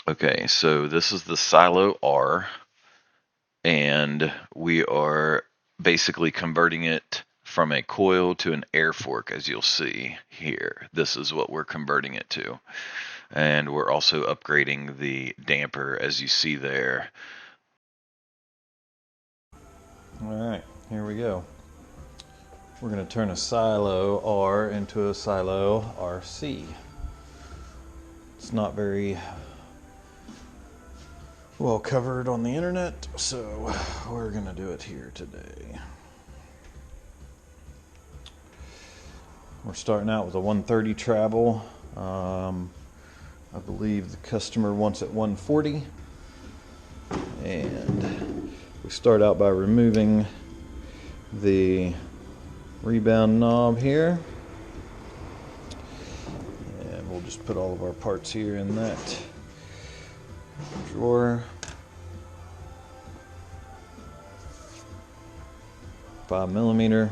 Okay, so this is the Psylo R, and we are basically converting it from a coil to an air fork, as you'll see here. This is what we're converting it to. And we're also upgrading the damper, as you see there. Alright, here we go. We're going to turn a Psylo R into a Psylo RC. It's not very well covered on the internet, so we're going to do it here today. We're starting out with a 130 travel. I believe the customer wants it 140. And we start out by removing the rebound knob here. And we'll just put all of our parts here in that drawer. 5mm.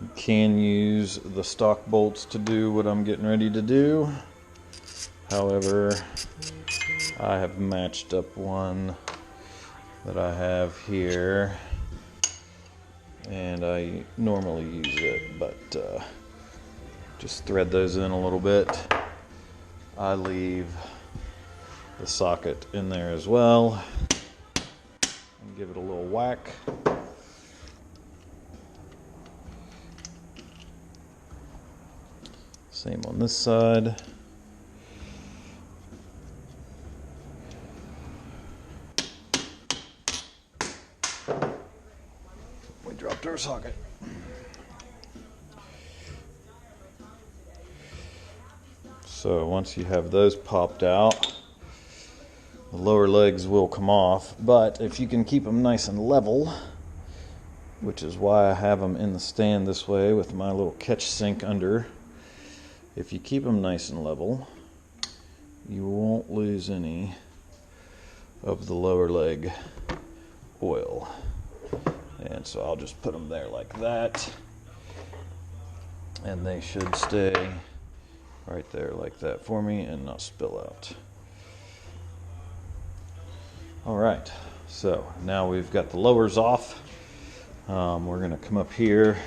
You can use the stock bolts to do what I'm getting ready to do. However, I have matched up one that I have here, and I normally use it, but just thread those in a little bit. I leave the socket in there as well and give it a little whack. Same on this side. We dropped our socket. So once you have those popped out, the lower legs will come off, but if you can keep them nice and level, which is why I have them in the stand this way with my little catch sink under, if you keep them nice and level, you won't lose any of the lower leg oil. And so I'll just put them there like that, and they should stay right there like that for me and not spill out. Alright, so now we've got the lowers off. We're going to come up here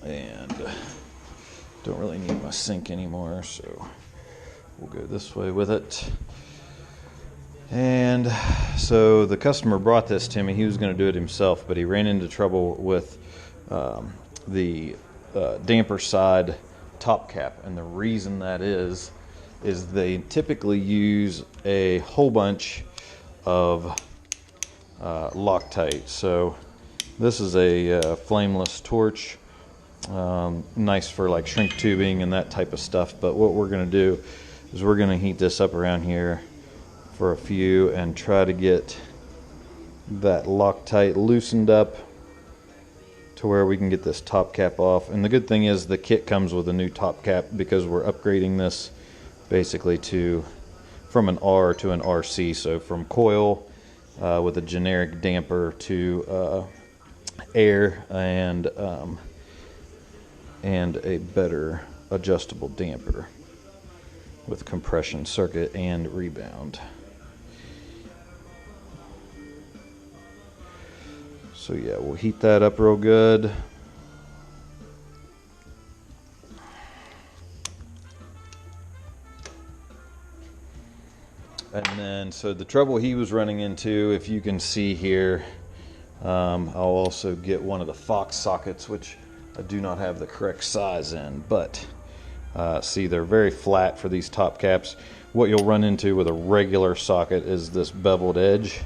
and don't really need my sink anymore, so we'll go this way with it. And so the customer brought this to me. He was going to do it himself, but he ran into trouble with the damper side top cap, and the reason that is they typically use a whole bunch of Loctite. So this is a flameless torch, nice for like shrink tubing and that type of stuff. But what we're going to do is we're going to heat this up around here for a few and try to get that Loctite loosened up to where we can get this top cap off. And the good thing is the kit comes with a new top cap because we're upgrading this basically from an R to an RC. So from coil with a generic damper to air and a better adjustable damper with compression circuit and rebound. So yeah, we'll heat that up real good. And then, so the trouble he was running into, if you can see here, I'll also get one of the Fox sockets, which I do not have the correct size in, but see, they're very flat for these top caps. What you'll run into with a regular socket is this beveled edge,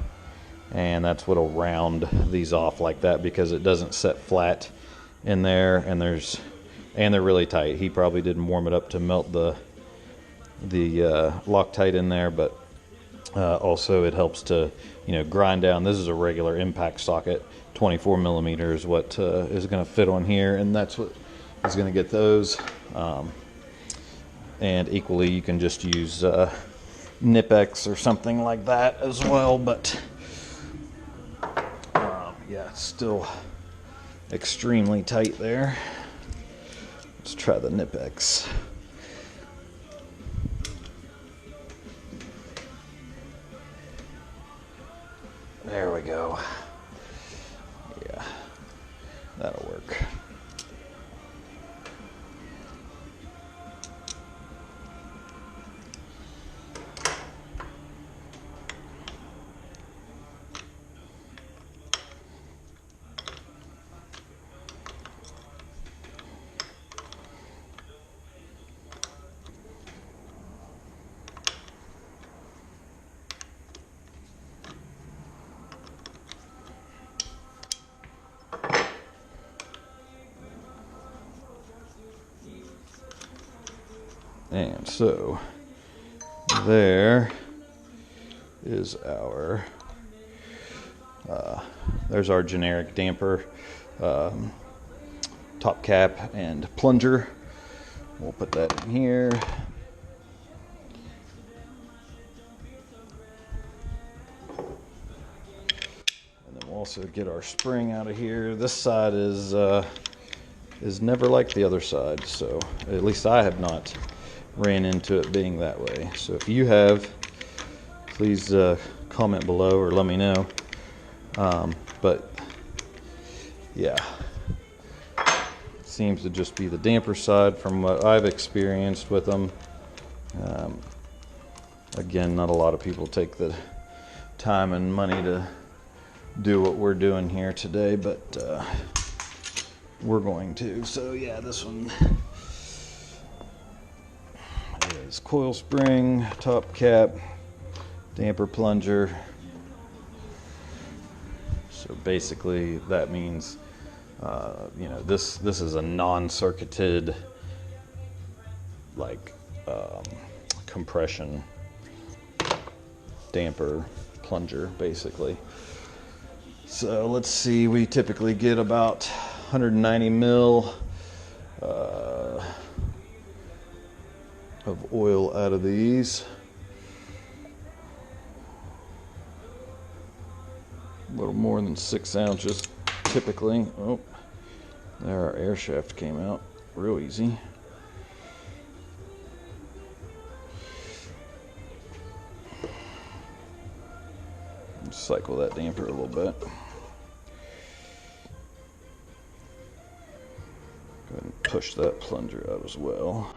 and that's what'll round these off like that because it doesn't set flat in there, and they're really tight. He probably didn't warm it up to melt the Loctite in there, but also it helps to grind down. This is a regular impact socket, 24mm is what is going to fit on here, and that's what is going to get those. And equally, you can just use Nipex or something like that as well, but yeah, it's still extremely tight there. Let's try the Nipex. There we go. Yeah, that'll work. And so there is our there's our generic damper, top cap and plunger. We'll put that in here. And then we'll also get our spring out of here. This side is never like the other side, so at least I have not ran into it being that way. So if you have, please comment below or let me know. But yeah, it seems to just be the damper side from what I've experienced with them. Again, not a lot of people take the time and money to do what we're doing here today, but we're going to. So yeah, this one is coil spring, top cap, damper plunger. So basically that means you know, this is a non-circuited like compression damper plunger basically. So let's see, we typically get about 190 mil of oil out of these. A little more than 6 ounces typically. Oh, there our air shaft came out real easy. Cycle that damper a little bit. Go ahead and push that plunger out as well.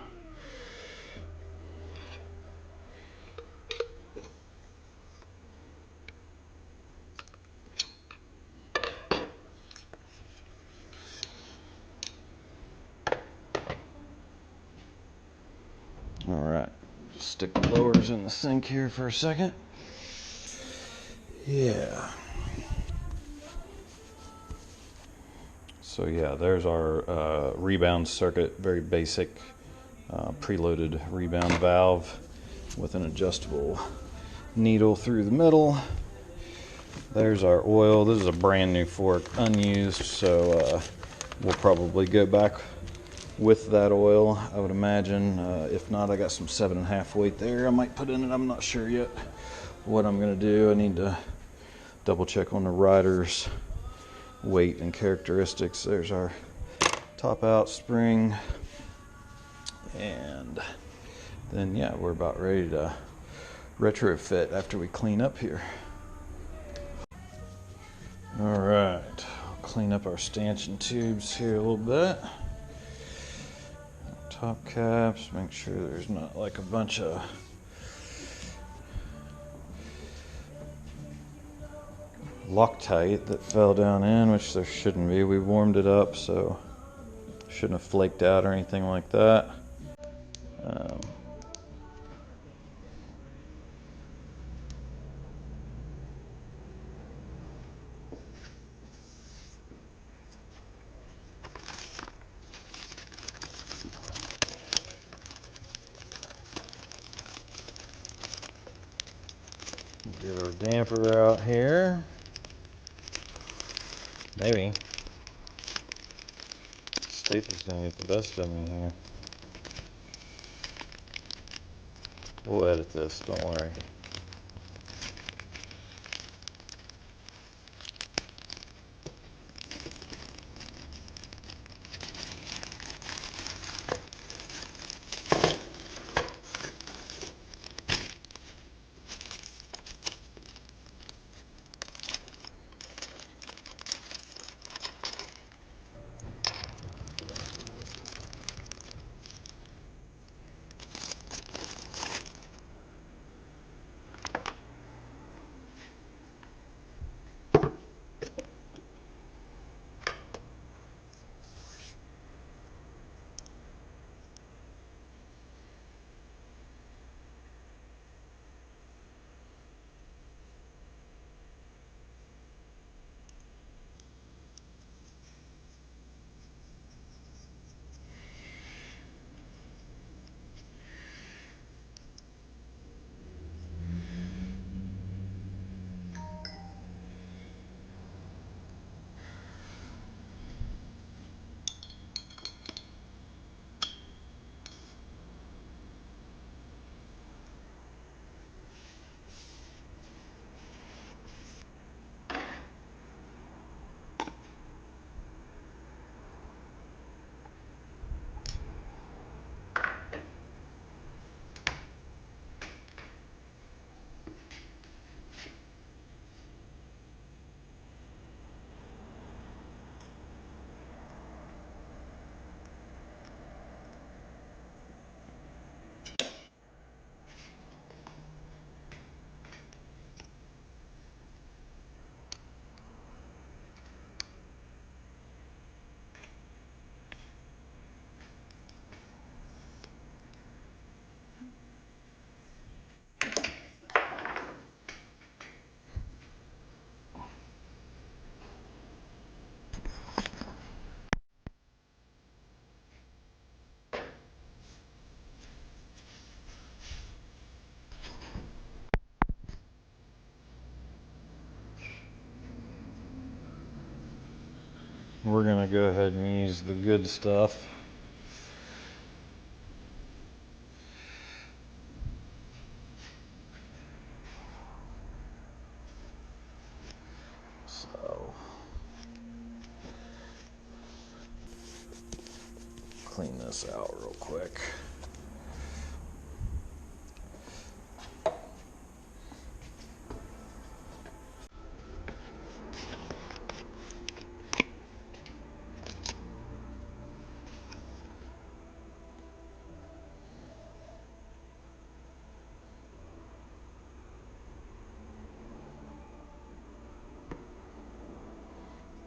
All right, just stick the lowers in the sink here for a second. Yeah. So yeah, there's our rebound circuit, very basic preloaded rebound valve with an adjustable needle through the middle. There's our oil. This is a brand new fork, unused, so we'll probably go back with that oil, I would imagine. If not, I got some 7.5 weight there I might put in it. I'm not sure yet what I'm gonna do. I need to double check on the rider's weight and characteristics. There's our top out spring, and then yeah, we're about ready to retrofit after we clean up here. All right, clean up our stanchion tubes here a little bit. Top caps, make sure there's not like a bunch of Loctite that fell down in, which there shouldn't be. We warmed it up, so shouldn't have flaked out or anything like that. Get our damper out here. Maybe. Staples gonna get the best of me here. We'll edit this, don't worry. We're gonna go ahead and use the good stuff. So, clean this out real quick.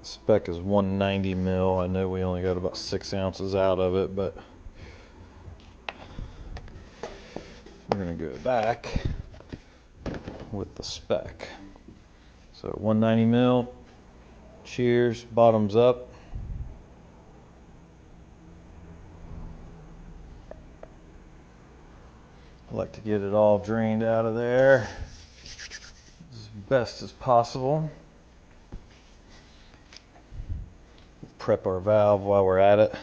Spec is 190 mil. I know we only got about 6 ounces out of it, but we're gonna go back with the spec. So 190 mil. Cheers. Bottoms up. I like to get it all drained out of there as best as possible. Prep our valve while we're at it.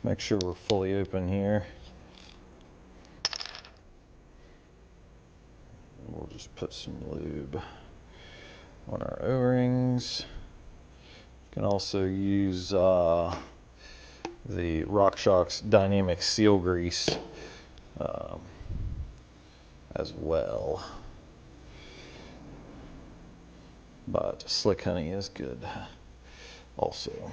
Make sure we're fully open here. We'll just put some lube on our O-rings. You can also use the RockShox dynamic seal grease as well. But Slick Honey is good also.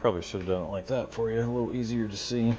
Probably should have done it like that for you, a little easier to see.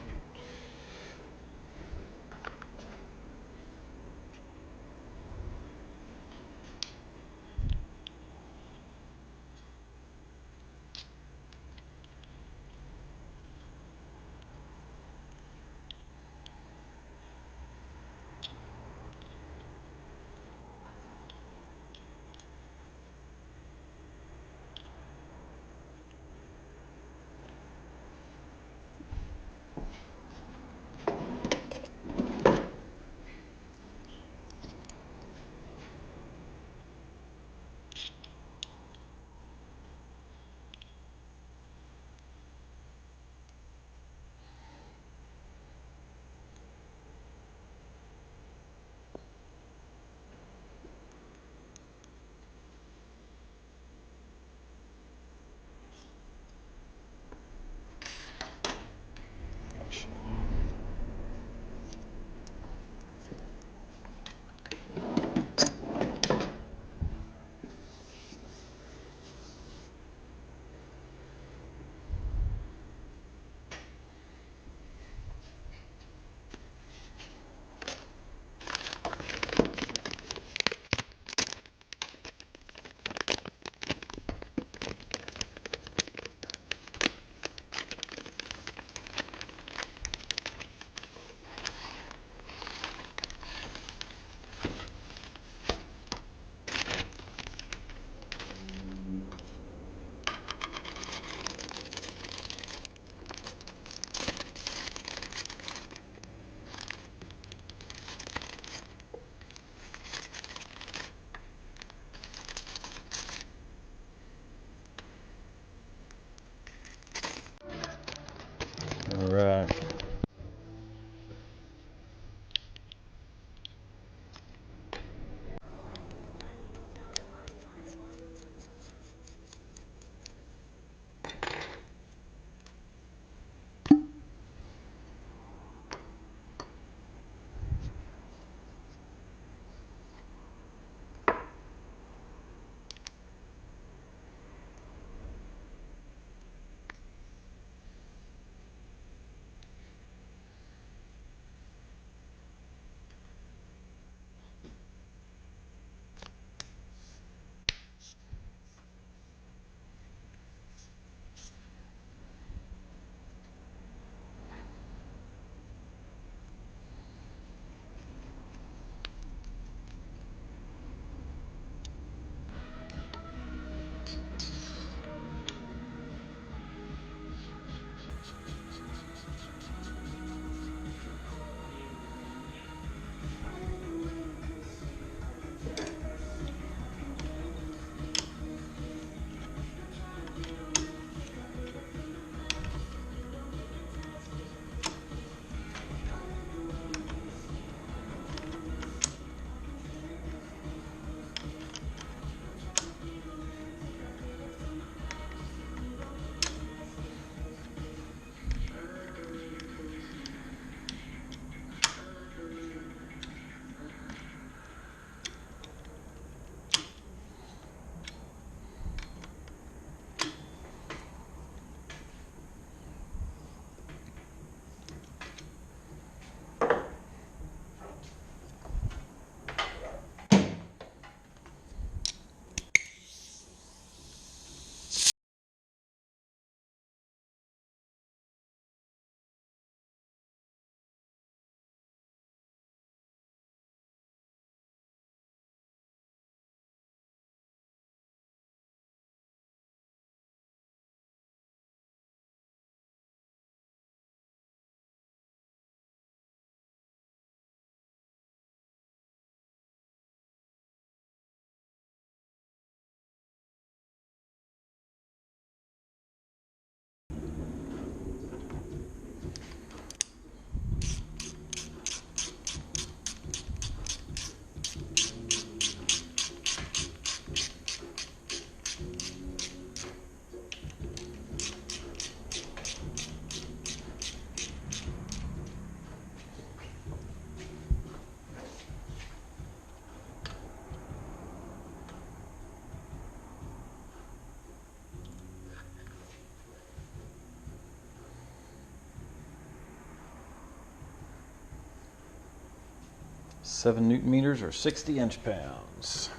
7 Newton meters or 60 inch-pounds.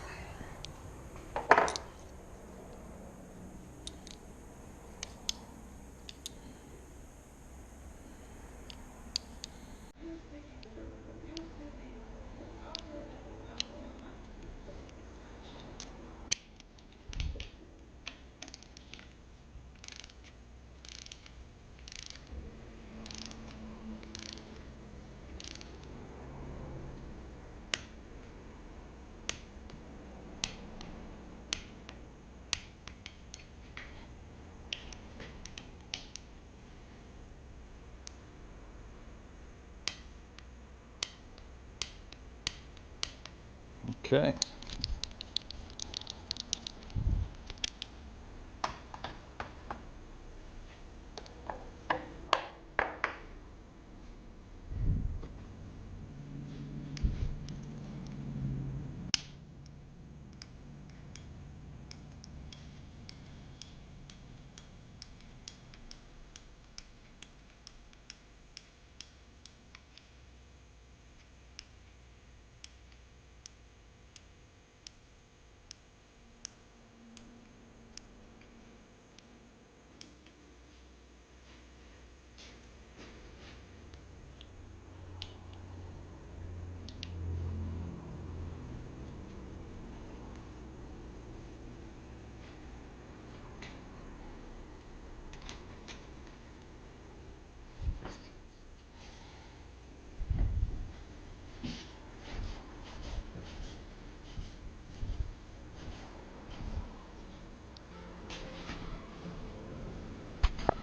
Okay.